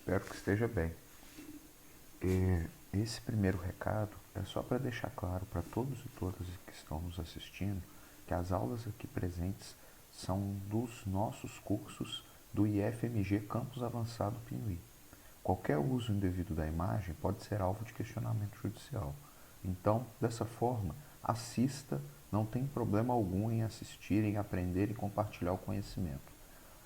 Espero que esteja bem. Esse primeiro recado é só para deixar claro para todos e todas que estão nos assistindo que as aulas aqui presentes são dos nossos cursos do IFMG Campus Avançado Pinuí. Qualquer uso indevido da imagem pode ser alvo de questionamento judicial. Então, dessa forma, assista, não tem problema algum em assistir, em aprender e compartilhar o conhecimento.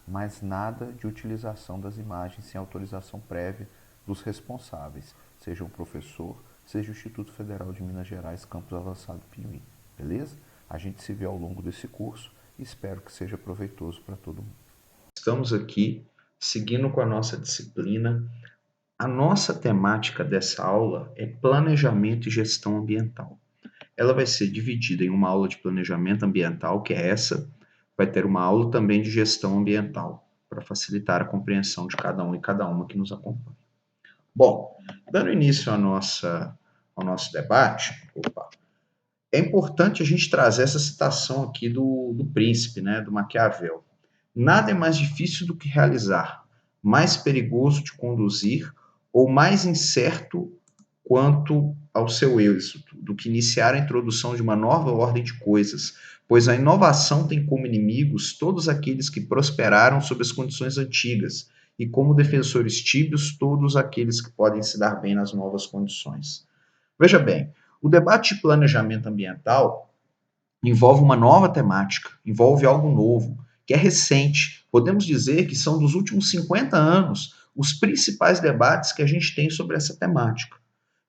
Mas nada de utilização das imagens sem autorização prévia dos responsáveis, seja o professor, seja o Instituto Federal de Minas Gerais, Campus Avançado Pinuí. Beleza? A gente se vê ao longo desse curso e espero que seja proveitoso para todo mundo. Estamos aqui seguindo com a nossa disciplina. A nossa temática dessa aula é planejamento e gestão ambiental. Ela vai ser dividida em uma aula de planejamento ambiental, que é essa, vai ter uma aula também de gestão ambiental, para facilitar a compreensão de cada um e cada uma que nos acompanha. Bom, dando início ao nosso debate, é importante a gente trazer essa citação aqui do príncipe, né, do Maquiavel. Nada é mais difícil do que realizar, mais perigoso de conduzir ou mais incerto quanto ao seu êxito do que iniciar a introdução de uma nova ordem de coisas, pois a inovação tem como inimigos todos aqueles que prosperaram sob as condições antigas, e como defensores tíbios todos aqueles que podem se dar bem nas novas condições. Veja bem, o debate de planejamento ambiental envolve uma nova temática, envolve algo novo, que é recente. Podemos dizer que são dos últimos 50 anos os principais debates que a gente tem sobre essa temática.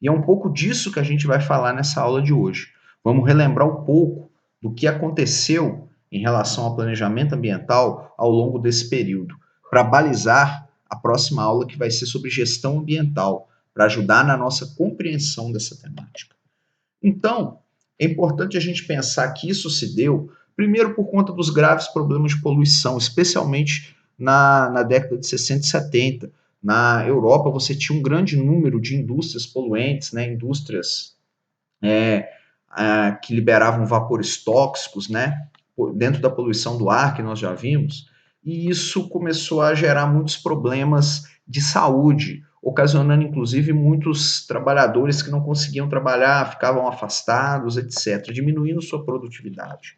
E é um pouco disso que a gente vai falar nessa aula de hoje. Vamos relembrar um pouco do que aconteceu em relação ao planejamento ambiental ao longo desse período, para balizar a próxima aula que vai ser sobre gestão ambiental, para ajudar na nossa compreensão dessa temática. Então, é importante a gente pensar que isso se deu, primeiro, por conta dos graves problemas de poluição, especialmente na década de 60 e 70. Na Europa, você tinha um grande número de indústrias poluentes, né, indústrias que liberavam vapores tóxicos, né, dentro da poluição do ar, que nós já vimos, e isso começou a gerar muitos problemas de saúde, ocasionando inclusive muitos trabalhadores que não conseguiam trabalhar, ficavam afastados, etc., diminuindo sua produtividade.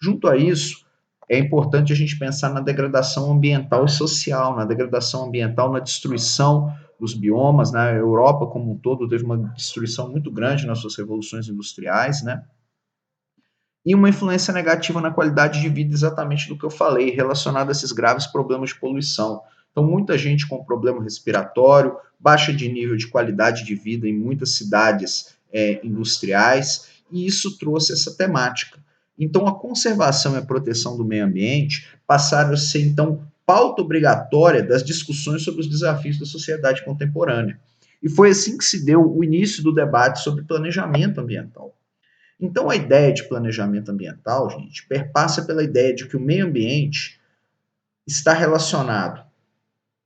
Junto a isso, é importante a gente pensar na degradação ambiental e social, na degradação ambiental, na destruição dos biomas, né? A Europa como um todo teve uma destruição muito grande nas suas revoluções industriais, né? E uma influência negativa na qualidade de vida, exatamente do que eu falei, relacionado a esses graves problemas de poluição. Então, muita gente com problema respiratório, baixa de nível de qualidade de vida em muitas cidades industriais, e isso trouxe essa temática. Então, a conservação e a proteção do meio ambiente passaram a ser, então, pauta obrigatória das discussões sobre os desafios da sociedade contemporânea. E foi assim que se deu o início do debate sobre planejamento ambiental. Então, a ideia de planejamento ambiental, gente, perpassa pela ideia de que o meio ambiente está relacionado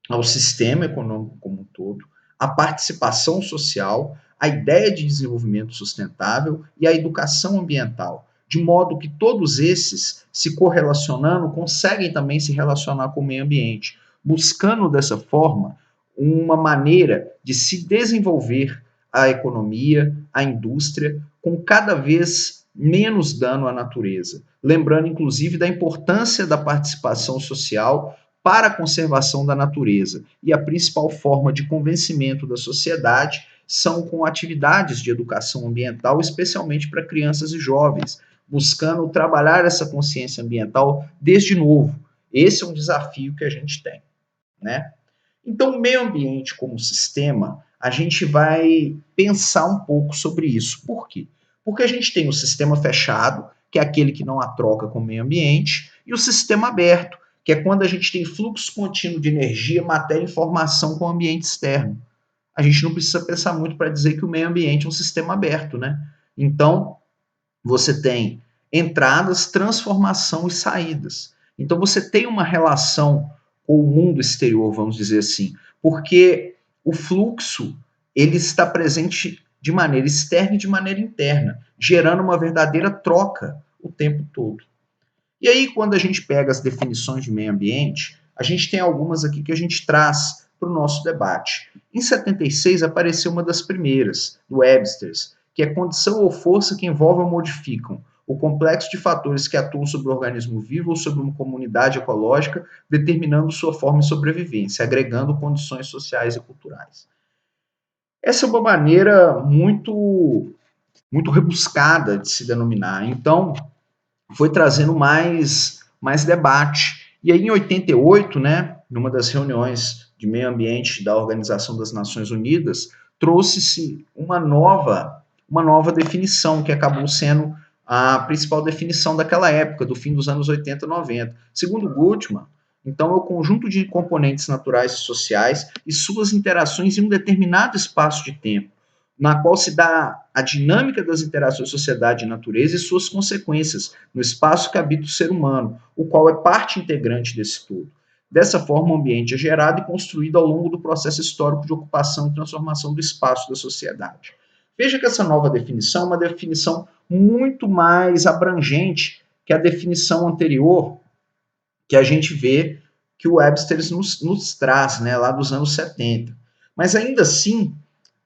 ao sistema econômico como um todo, à participação social, à ideia de desenvolvimento sustentável e à educação ambiental, de modo que todos esses, se correlacionando, conseguem também se relacionar com o meio ambiente, buscando dessa forma uma maneira de se desenvolver a economia, a indústria, com cada vez menos dano à natureza. Lembrando, inclusive, da importância da participação social para a conservação da natureza. E a principal forma de convencimento da sociedade são com atividades de educação ambiental, especialmente para crianças e jovens, buscando trabalhar essa consciência ambiental desde novo. Esse é um desafio que a gente tem, né? Então, o meio ambiente como sistema, a gente vai pensar um pouco sobre isso. Por quê? Porque a gente tem o sistema fechado, que é aquele que não há troca com o meio ambiente, e o sistema aberto, que é quando a gente tem fluxo contínuo de energia, matéria e informação com o ambiente externo. A gente não precisa pensar muito para dizer que o meio ambiente é um sistema aberto, né? Então, você tem entradas, transformação e saídas. Então, você tem uma relação com o mundo exterior, vamos dizer assim, porque o fluxo ele está presente de maneira externa e de maneira interna, gerando uma verdadeira troca o tempo todo. E aí, quando a gente pega as definições de meio ambiente, a gente tem algumas aqui que a gente traz para o nosso debate. Em 76 apareceu uma das primeiras, do Webster's, que é condição ou força que envolvem ou modificam o complexo de fatores que atuam sobre o organismo vivo ou sobre uma comunidade ecológica, determinando sua forma de sobrevivência, agregando condições sociais e culturais. Essa é uma maneira muito rebuscada de se denominar. Então, foi trazendo mais debate. E aí, em 88, né, numa das reuniões de meio ambiente da Organização das Nações Unidas, trouxe-se uma nova definição, que acabou sendo a principal definição daquela época, do fim dos anos 80 e 90. Segundo Goodman, então, é o conjunto de componentes naturais e sociais e suas interações em um determinado espaço de tempo, na qual se dá a dinâmica das interações sociedade e natureza e suas consequências no espaço que habita o ser humano, o qual é parte integrante desse todo. Dessa forma, o ambiente é gerado e construído ao longo do processo histórico de ocupação e transformação do espaço da sociedade. Veja que essa nova definição é uma definição muito mais abrangente que a definição anterior que a gente vê que o Webster nos traz, né, lá dos anos 70. Mas ainda assim,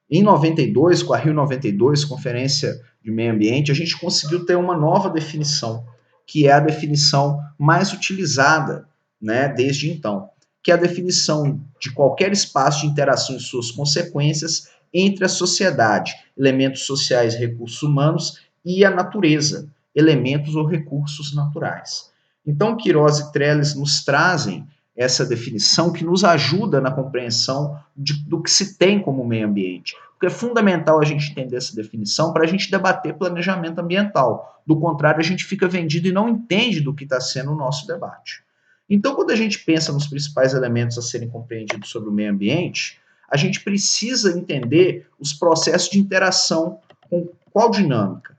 em 92, com a Rio 92, Conferência de Meio Ambiente, a gente conseguiu ter uma nova definição, que é a definição mais utilizada, né, desde então, que é a definição de qualquer espaço de interação e suas consequências entre a sociedade, elementos sociais e recursos humanos, e a natureza, elementos ou recursos naturais. Então, Queiroz e Trelles nos trazem essa definição que nos ajuda na compreensão do que se tem como meio ambiente. Porque é fundamental a gente entender essa definição para a gente debater planejamento ambiental. Do contrário, a gente fica vendido e não entende do que está sendo o nosso debate. Então, quando a gente pensa nos principais elementos a serem compreendidos sobre o meio ambiente, a gente precisa entender os processos de interação com qual dinâmica?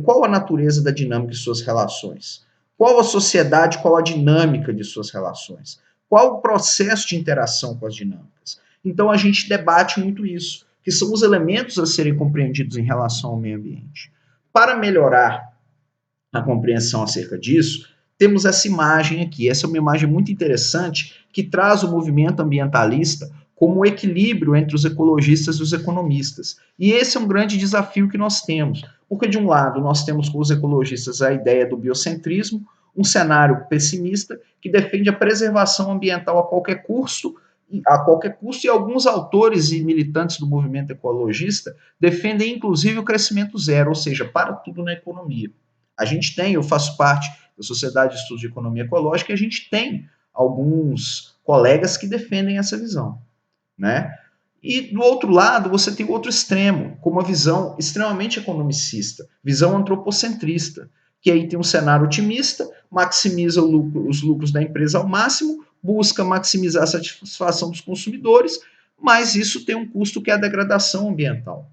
Qual a natureza da dinâmica de suas relações? Qual a sociedade, qual a dinâmica de suas relações? Qual o processo de interação com as dinâmicas? Então a gente debate muito isso, que são os elementos a serem compreendidos em relação ao meio ambiente. Para melhorar a compreensão acerca disso, temos essa imagem aqui. Essa é uma imagem muito interessante que traz o movimento ambientalista como um equilíbrio entre os ecologistas e os economistas. E esse é um grande desafio que nós temos, porque de um lado nós temos com os ecologistas a ideia do biocentrismo, um cenário pessimista que defende a preservação ambiental a qualquer custo, e alguns autores e militantes do movimento ecologista defendem inclusive o crescimento zero, ou seja, para tudo na economia. Eu faço parte da Sociedade de Estudos de Economia Ecológica, e a gente tem alguns colegas que defendem essa visão, né? E do outro lado, você tem o outro extremo, com uma visão extremamente economicista, visão antropocentrista, que aí tem um cenário otimista, maximiza os lucros da empresa ao máximo, busca maximizar a satisfação dos consumidores, mas isso tem um custo que é a degradação ambiental.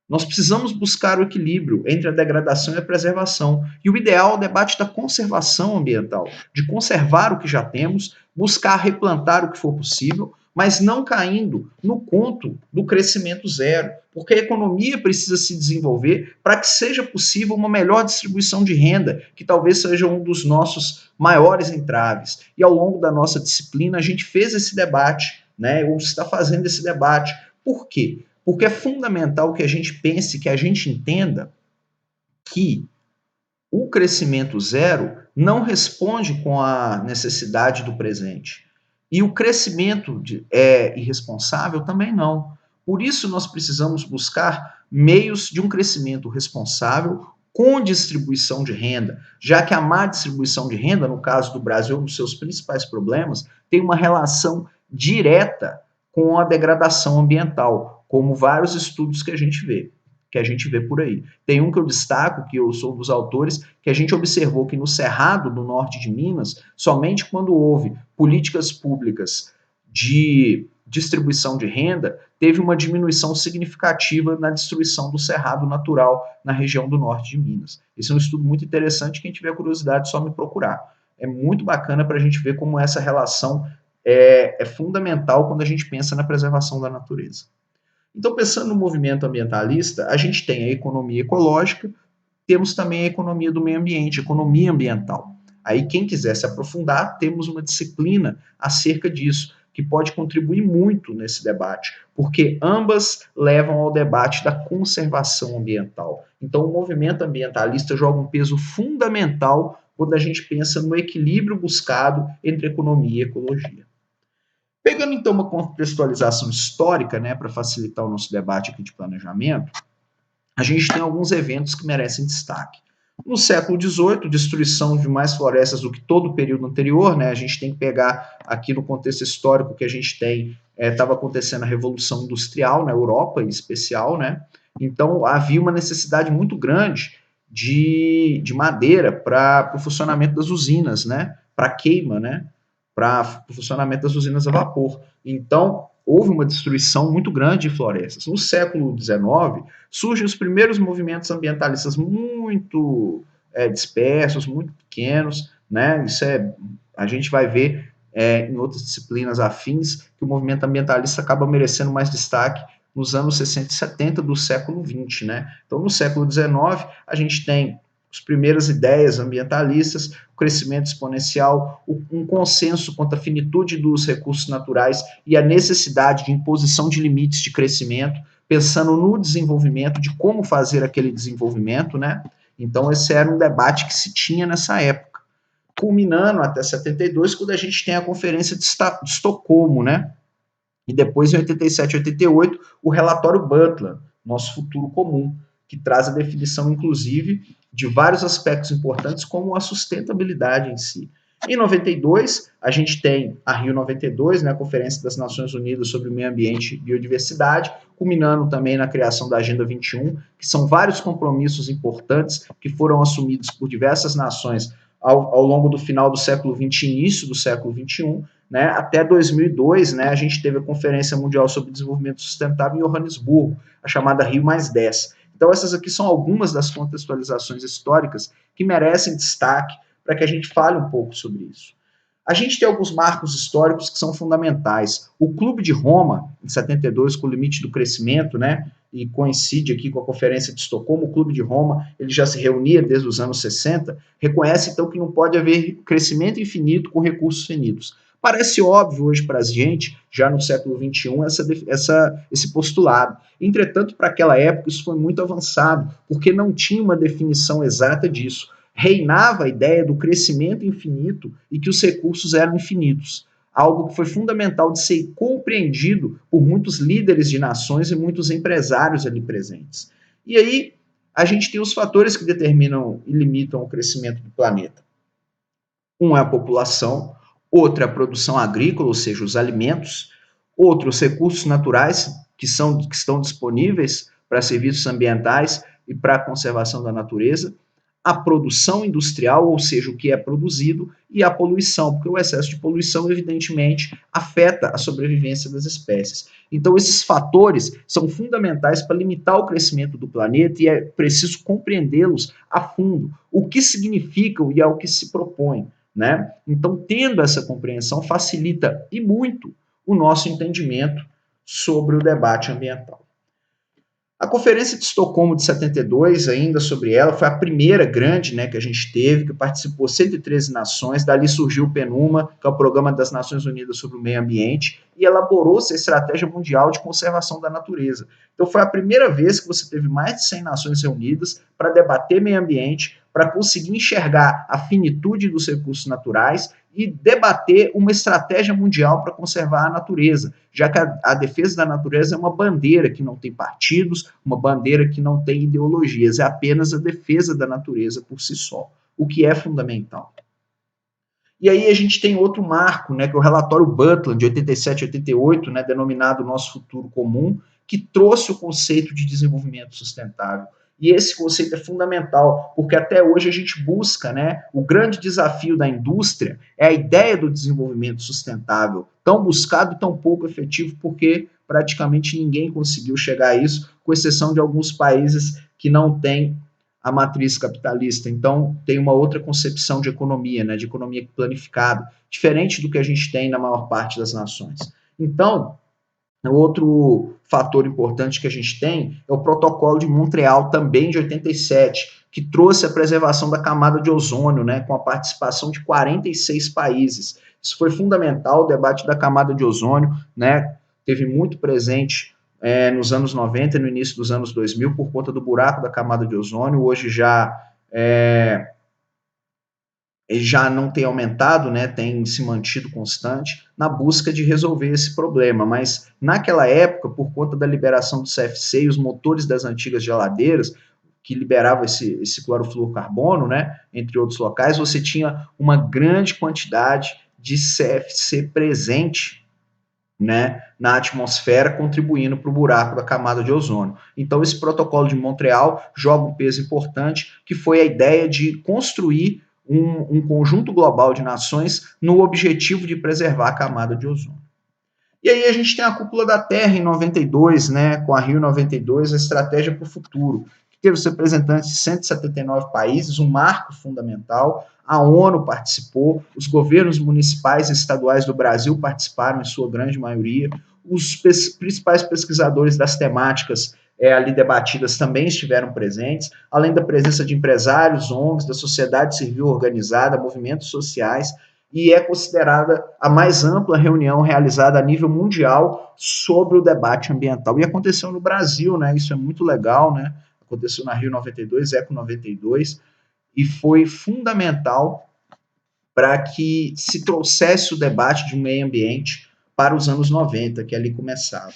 Nós precisamos buscar o equilíbrio entre a degradação e a preservação. E o ideal é o debate da conservação ambiental, de conservar o que já temos, buscar replantar o que for possível, mas não caindo no conto do crescimento zero, porque a economia precisa se desenvolver para que seja possível uma melhor distribuição de renda, que talvez seja um dos nossos maiores entraves. E ao longo da nossa disciplina, a gente fez esse debate, né, ou está fazendo esse debate. Por quê? Porque é fundamental que a gente pense, que a gente entenda que o crescimento zero não responde com a necessidade do presente. E o crescimento irresponsável também não. Por isso, nós precisamos buscar meios de um crescimento responsável com distribuição de renda, já que a má distribuição de renda, no caso do Brasil, um dos seus principais problemas, tem uma relação direta com a degradação ambiental, como vários estudos que a gente vê por aí. Tem um que eu destaco, que eu sou dos autores, que a gente observou que no Cerrado, do norte de Minas, somente quando houve políticas públicas de distribuição de renda, teve uma diminuição significativa na destruição do cerrado natural na região do norte de Minas. Esse é um estudo muito interessante, quem tiver curiosidade só me procurar. É muito bacana para a gente ver como essa relação é fundamental quando a gente pensa na preservação da natureza. Então, pensando no movimento ambientalista, a gente tem a economia ecológica, temos também a economia do meio ambiente, economia ambiental. Aí, quem quiser se aprofundar, temos uma disciplina acerca disso, que pode contribuir muito nesse debate, porque ambas levam ao debate da conservação ambiental. Então, o movimento ambientalista joga um peso fundamental quando a gente pensa no equilíbrio buscado entre economia e ecologia. Pegando então uma contextualização histórica, né, para facilitar o nosso debate aqui de planejamento, a gente tem alguns eventos que merecem destaque. No século XVIII, destruição de mais florestas do que todo o período anterior, né? A gente tem que pegar aqui no contexto histórico que a gente tem, estava acontecendo a Revolução Industrial na Europa, em especial, né? Então havia uma necessidade muito grande de madeira para o funcionamento das usinas, né? Para queima, né? Para o funcionamento das usinas a vapor. Então houve uma destruição muito grande de florestas. No século XIX, surgem os primeiros movimentos ambientalistas muito dispersos, muito pequenos, né? A gente vai ver em outras disciplinas afins que o movimento ambientalista acaba merecendo mais destaque nos anos 60 e 70 do século XX, né? Então, no século XIX, a gente tem as primeiras ideias ambientalistas, o crescimento exponencial, um consenso quanto à finitude dos recursos naturais e a necessidade de imposição de limites de crescimento, pensando no desenvolvimento, de como fazer aquele desenvolvimento, né? Então, esse era um debate que se tinha nessa época, culminando até 72, quando a gente tem a Conferência de Estocolmo, né? E depois, em 87 e 88, o relatório Brundtland, Nosso Futuro Comum, que traz a definição, inclusive, de vários aspectos importantes, como a sustentabilidade em si. Em 92, a gente tem a Rio 92, né, a Conferência das Nações Unidas sobre o Meio Ambiente e Biodiversidade, culminando também na criação da Agenda 21, que são vários compromissos importantes que foram assumidos por diversas nações ao longo do final do século XX e início do século XXI, né, até 2002, né, a gente teve a Conferência Mundial sobre Desenvolvimento Sustentável em Johannesburgo, a chamada Rio+10. Então, essas aqui são algumas das contextualizações históricas que merecem destaque para que a gente fale um pouco sobre isso. A gente tem alguns marcos históricos que são fundamentais. O Clube de Roma, em 72, com o limite do crescimento, né, e coincide aqui com a Conferência de Estocolmo, o Clube de Roma, ele já se reunia desde os anos 60, reconhece então que não pode haver crescimento infinito com recursos finitos. Parece óbvio hoje para a gente, já no século XXI, esse postulado. Entretanto, para aquela época, isso foi muito avançado, porque não tinha uma definição exata disso. Reinava a ideia do crescimento infinito e que os recursos eram infinitos. Algo que foi fundamental de ser compreendido por muitos líderes de nações e muitos empresários ali presentes. E aí, a gente tem os fatores que determinam e limitam o crescimento do planeta. Um é a população, outro é a produção agrícola, ou seja, os alimentos, outro, os recursos naturais que estão disponíveis para serviços ambientais e para a conservação da natureza, a produção industrial, ou seja, o que é produzido, e a poluição, porque o excesso de poluição, evidentemente, afeta a sobrevivência das espécies. Então, esses fatores são fundamentais para limitar o crescimento do planeta e é preciso compreendê-los a fundo, o que significam e ao que se propõem, né? Então, tendo essa compreensão, facilita e muito o nosso entendimento sobre o debate ambiental. A Conferência de Estocolmo de 72, ainda sobre ela, foi a primeira grande, né, que a gente teve, que participou 113 nações, dali surgiu o PNUMA, que é o Programa das Nações Unidas sobre o Meio Ambiente, e elaborou-se a Estratégia Mundial de Conservação da Natureza. Então foi a primeira vez que você teve mais de 100 nações reunidas para debater meio ambiente, para conseguir enxergar a finitude dos recursos naturais e debater uma estratégia mundial para conservar a natureza, já que a defesa da natureza é uma bandeira que não tem partidos, uma bandeira que não tem ideologias, é apenas a defesa da natureza por si só, o que é fundamental. E aí a gente tem outro marco, né, que é o relatório Brundtland, de 87 e 88, né, denominado Nosso Futuro Comum, que trouxe o conceito de desenvolvimento sustentável. E esse conceito é fundamental, porque até hoje a gente busca, né, o grande desafio da indústria é a ideia do desenvolvimento sustentável, tão buscado e tão pouco efetivo, porque praticamente ninguém conseguiu chegar a isso, com exceção de alguns países que não têm a matriz capitalista. Então, tem uma outra concepção de economia, né, de economia planificada, diferente do que a gente tem na maior parte das nações. Então, outro fator importante que a gente tem é o Protocolo de Montreal, também de 87, que trouxe a preservação da camada de ozônio, né, com a participação de 46 países. Isso foi fundamental, o debate da camada de ozônio, né, teve muito presente nos anos 90 e no início dos anos 2000 por conta do buraco da camada de ozônio. Hoje já não tem aumentado, né, tem se mantido constante na busca de resolver esse problema, mas naquela época, por conta da liberação do CFC e os motores das antigas geladeiras, que liberavam esse clorofluorcarbono, né, entre outros locais, você tinha uma grande quantidade de CFC presente, né, na atmosfera, contribuindo para o buraco da camada de ozônio. Então, esse protocolo de Montreal joga um peso importante, que foi a ideia de construir um conjunto global de nações no objetivo de preservar a camada de ozônio. E aí a gente tem a Cúpula da Terra em 92, né, com a Rio 92, a Estratégia para o Futuro, que teve os representantes de 179 países, um marco fundamental. A ONU participou, os governos municipais e estaduais do Brasil participaram em sua grande maioria, os principais pesquisadores das temáticas ali debatidas também estiveram presentes, além da presença de empresários, ONGs, da sociedade civil organizada, movimentos sociais, e é considerada a mais ampla reunião realizada a nível mundial sobre o debate ambiental. E aconteceu no Brasil, né? Isso é muito legal, né? Aconteceu na Rio 92, Eco 92, e foi fundamental para que se trouxesse o debate de meio ambiente para os anos 90, que ali começava.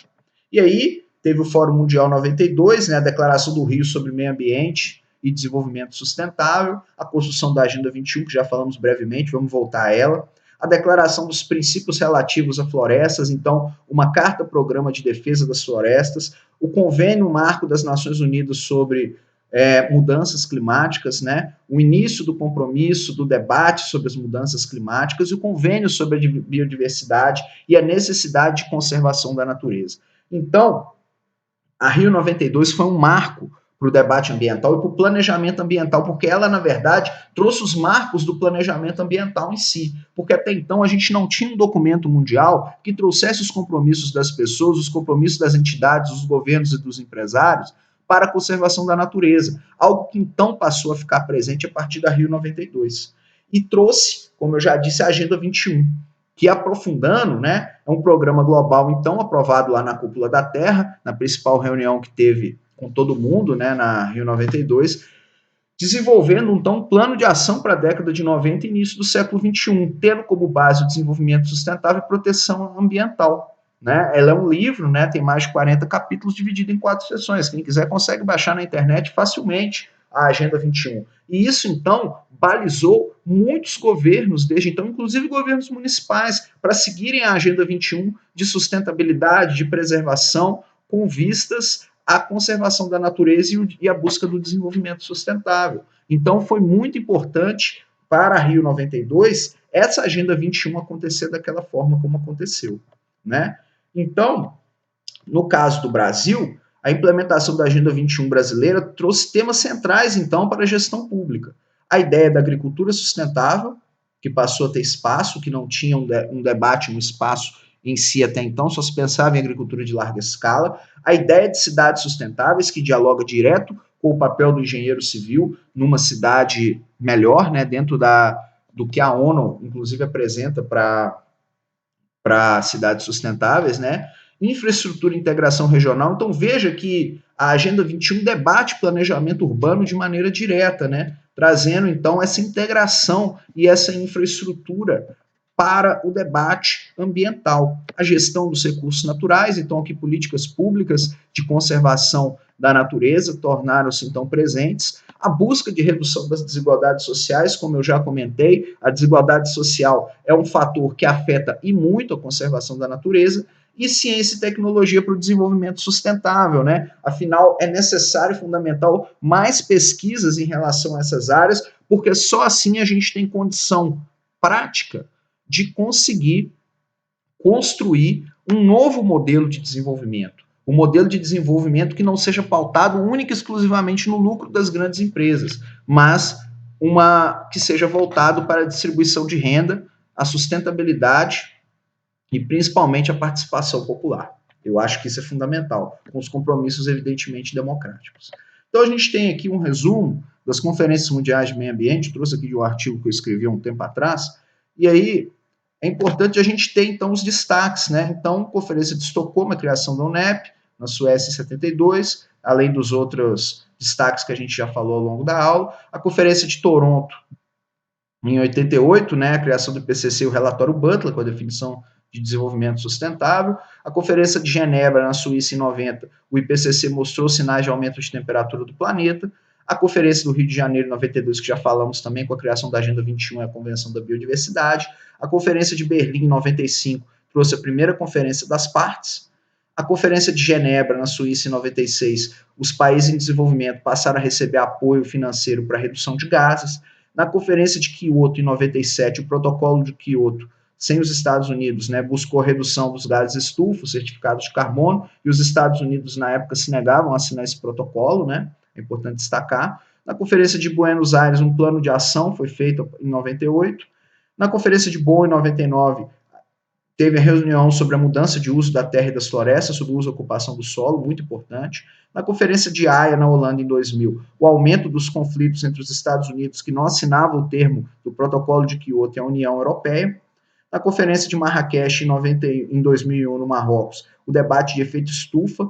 E aí teve o Fórum Mundial 92, né, a Declaração do Rio sobre Meio Ambiente e Desenvolvimento Sustentável, a construção da Agenda 21, que já falamos brevemente, vamos voltar a ela, a Declaração dos Princípios Relativos a Florestas, então, uma Carta-Programa de Defesa das Florestas, o Convênio Marco das Nações Unidas sobre mudanças climáticas, né? O início do compromisso, do debate sobre as mudanças climáticas e o convênio sobre a biodiversidade e a necessidade de conservação da natureza. Então, a Rio 92 foi um marco para o debate ambiental e para o planejamento ambiental, porque ela, na verdade, trouxe os marcos do planejamento ambiental em si, porque até então a gente não tinha um documento mundial que trouxesse os compromissos das pessoas, os compromissos das entidades, dos governos e dos empresários para a conservação da natureza, algo que então passou a ficar presente a partir da Rio 92. E trouxe, como eu já disse, a Agenda 21, que aprofundando, né, é um programa global, então, aprovado lá na Cúpula da Terra, na principal reunião que teve com todo mundo, né, na Rio 92, desenvolvendo, então, um plano de ação para a década de 90 e início do século 21, tendo como base o desenvolvimento sustentável e proteção ambiental. Né? Ela é um livro, né, tem mais de 40 capítulos, dividido em 4 seções. Quem quiser consegue baixar na internet facilmente a Agenda 21. E isso, então, balizou muitos governos desde então, inclusive governos municipais, para seguirem a Agenda 21 de sustentabilidade, de preservação, com vistas à conservação da natureza e a busca do desenvolvimento sustentável. Então, foi muito importante para a Rio 92 essa Agenda 21 acontecer daquela forma como aconteceu. Né? Então, no caso do Brasil, a implementação da Agenda 21 brasileira trouxe temas centrais, então, para a gestão pública. A ideia da agricultura sustentável, que passou a ter espaço, que não tinha um debate, um espaço em si até então, só se pensava em agricultura de larga escala. A ideia de cidades sustentáveis, que dialoga direto com o papel do engenheiro civil numa cidade melhor, né, dentro do que a ONU, inclusive, apresenta para cidades sustentáveis, né? Infraestrutura e integração regional. Então, veja que a Agenda 21 debate planejamento urbano de maneira direta, né? Trazendo, então, essa integração e essa infraestrutura para o debate ambiental. A gestão dos recursos naturais, então, aqui políticas públicas de conservação da natureza tornaram-se, então, presentes. A busca de redução das desigualdades sociais, como eu já comentei, a desigualdade social é um fator que afeta e muito a conservação da natureza, e ciência e tecnologia para o desenvolvimento sustentável, né? Afinal, é necessário e fundamental mais pesquisas em relação a essas áreas, porque só assim a gente tem condição prática de conseguir construir um novo modelo de desenvolvimento. Um modelo de desenvolvimento que não seja pautado única e exclusivamente no lucro das grandes empresas, mas que seja voltado para a distribuição de renda, a sustentabilidade e principalmente a participação popular. Eu acho que isso é fundamental, com os compromissos evidentemente democráticos. Então a gente tem aqui um resumo das conferências mundiais de meio ambiente, trouxe aqui de um artigo que eu escrevi há um tempo atrás, e aí é importante a gente ter, então, os destaques, né? Então, Conferência de Estocolmo, a criação da UNEP, na Suécia em 72, além dos outros destaques que a gente já falou ao longo da aula. A Conferência de Toronto, em 88, né, a criação do IPCC e o relatório Butler, com a definição de desenvolvimento sustentável. A Conferência de Genebra, na Suíça, em 90, o IPCC mostrou sinais de aumento de temperatura do planeta. A Conferência do Rio de Janeiro, em 92, que já falamos também, com a criação da Agenda 21 e a Convenção da Biodiversidade. A Conferência de Berlim, em 95, trouxe a primeira Conferência das Partes. A Conferência de Genebra, na Suíça, em 96, os países em desenvolvimento passaram a receber apoio financeiro para a redução de gases. Na Conferência de Quioto, em 97, o Protocolo de Quioto, sem os Estados Unidos, né, buscou a redução dos gases estufa, certificados de carbono, e os Estados Unidos, na época, se negavam a assinar esse protocolo, né, é importante destacar. Na Conferência de Buenos Aires, um plano de ação foi feito em 98. Na Conferência de Bonn, em 99, teve a reunião sobre a mudança de uso da terra e das florestas, sobre o uso e ocupação do solo, muito importante. Na Conferência de Haia, na Holanda, em 2000, o aumento dos conflitos entre os Estados Unidos, que não assinavam o termo do Protocolo de Quioto, e a União Europeia. Na Conferência de Marrakech, em 2001, no Marrocos, o debate de efeito estufa,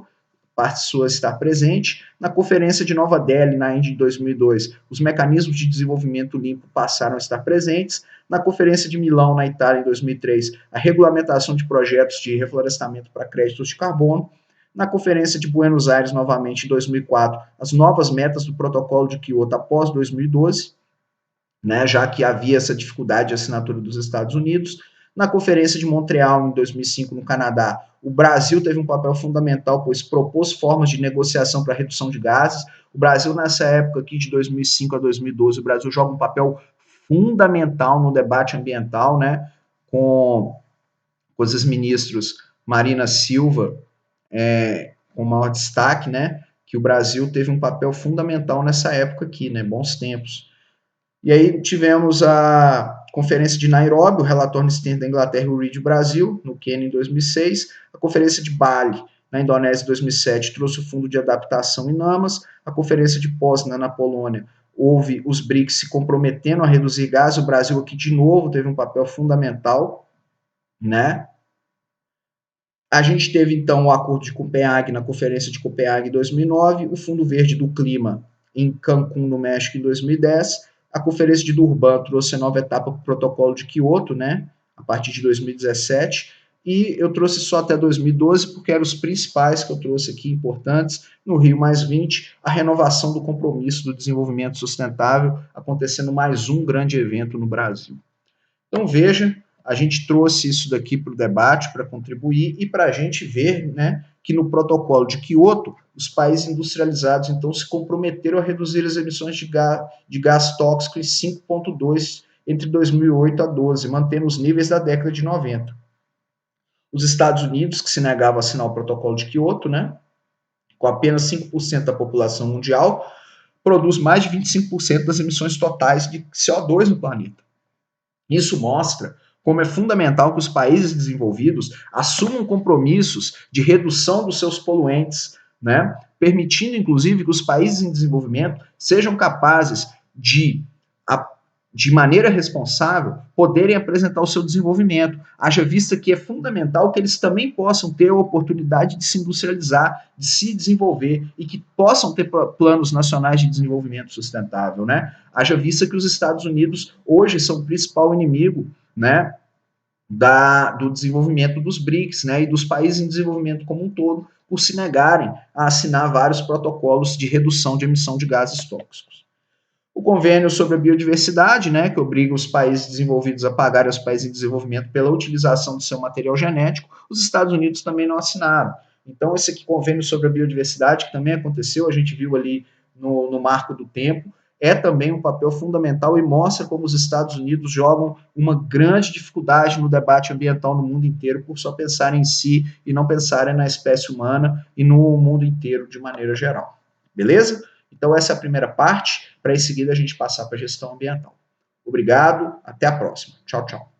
parte sua estar presente. Na Conferência de Nova Delhi, na Índia, em 2002, os mecanismos de desenvolvimento limpo passaram a estar presentes. Na Conferência de Milão, na Itália, em 2003, a regulamentação de projetos de reflorestamento para créditos de carbono. Na Conferência de Buenos Aires, novamente, em 2004, as novas metas do Protocolo de Quioto após 2012, né, já que havia essa dificuldade de assinatura dos Estados Unidos. Na Conferência de Montreal, em 2005, no Canadá, o Brasil teve um papel fundamental, pois propôs formas de negociação para redução de gases. O Brasil, nessa época aqui, de 2005 a 2012, o Brasil joga um papel fundamental no debate ambiental, né, com os ministros Marina Silva, com maior destaque, né, que o Brasil teve um papel fundamental nessa época aqui, né, bons tempos. E aí tivemos a Conferência de Nairobi, o relatório incidente da Inglaterra e o READ Brasil, no Quênia, em 2006. A Conferência de Bali, na Indonésia, em 2007, trouxe o Fundo de Adaptação INAMAS. A Conferência de Poznan, na Polônia, houve os BRICS se comprometendo a reduzir gases. O Brasil aqui, de novo, teve um papel fundamental, né? A gente teve, então, o Acordo de Copenhague, na Conferência de Copenhague, em 2009, o Fundo Verde do Clima, em Cancún, no México, em 2010. A Conferência de Durban trouxe a nova etapa para o Protocolo de Quioto, né, a partir de 2017, e eu trouxe só até 2012, porque eram os principais que eu trouxe aqui, importantes, no Rio+20, a renovação do compromisso do desenvolvimento sustentável, acontecendo mais um grande evento no Brasil. Então, veja, a gente trouxe isso daqui para o debate, para contribuir, e para a gente ver, né, que no protocolo de Quioto, os países industrializados, então, se comprometeram a reduzir as emissões de gás tóxico em 5,2 entre 2008 a 12, mantendo os níveis da década de 90. Os Estados Unidos, que se negavam a assinar o protocolo de Quioto, né, com apenas 5% da população mundial, produz mais de 25% das emissões totais de CO2 no planeta. Isso mostra como é fundamental que os países desenvolvidos assumam compromissos de redução dos seus poluentes, né? Permitindo, inclusive, que os países em desenvolvimento sejam capazes de maneira responsável, poderem apresentar o seu desenvolvimento, haja vista que é fundamental que eles também possam ter a oportunidade de se industrializar, de se desenvolver e que possam ter planos nacionais de desenvolvimento sustentável, né? Haja vista que os Estados Unidos hoje são o principal inimigo, né, do desenvolvimento dos BRICS, né, e dos países em desenvolvimento como um todo, por se negarem a assinar vários protocolos de redução de emissão de gases tóxicos. O convênio sobre a biodiversidade, né, que obriga os países desenvolvidos a pagar aos países em desenvolvimento pela utilização do seu material genético, os Estados Unidos também não assinaram. Então, esse aqui, convênio sobre a biodiversidade, que também aconteceu, a gente viu ali no marco do tempo, é também um papel fundamental e mostra como os Estados Unidos jogam uma grande dificuldade no debate ambiental no mundo inteiro por só pensarem em si e não pensarem na espécie humana e no mundo inteiro de maneira geral. Beleza? Então, essa é a primeira parte, para em seguida a gente passar para a gestão ambiental. Obrigado, até a próxima. Tchau, tchau.